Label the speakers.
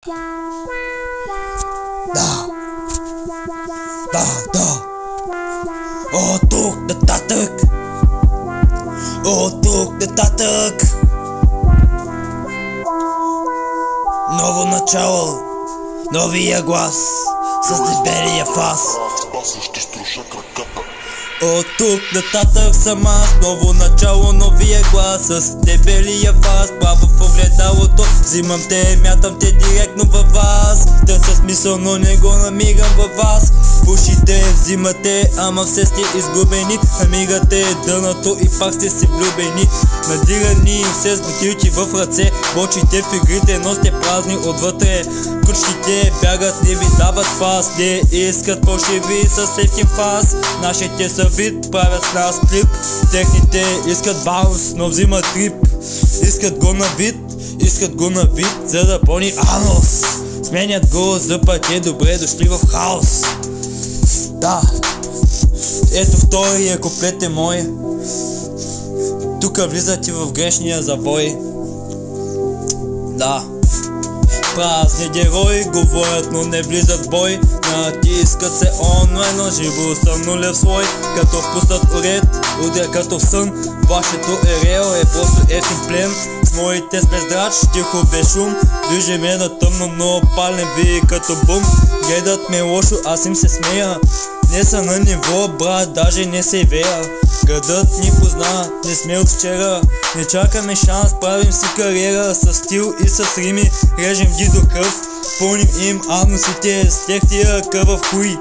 Speaker 1: Да. От тук нататък. От тук нататък. Ново начало. Новия глас. С дебелия фас. От тук нататък съм аз. Ново начало, новия глас. С дебелия фас. Право в огледалото. Взимам те, мятам те директно във вас. Търся смисъл, но не го намирам във вас. Пушите, взимате, ама все сте изгубени. Намирате дъното и пак сте си влюбени. Надирани все с бутилки в ръце. Бочите в игрите, но сте празни отвътре. Кучките бягат, не ви дават пас. Не искат фалшиви с ефтин фас. Нашите са вид, правят с нас клип. Техните искат баунс, но взимат трип. Искат го на вид, за да пълни анус. Сменят го за пътя, добре дошли в хаос. Да, ето втория куплет е мой. Тука влизат и в грешния завой. Да, празни герои говорят, но не влизат в бой. Натискат се онлайн, но живо съм нулев слой. Като впуснат уред, удря като в сън. Вашето ерео е просто ефтин плен. С моите сме здрач, тихо без шум. Движиме на тъмно, но пален ви като бум. Гледат ме лошо, аз им се смея. Не са на ниво, брат, даже не се вея. Градът ни позна, не сме от вчера. Не чакаме шанс, правим си кариера. С стил и с рими, режем ги до кръв. Пълним им анусите с техния кървав хуй.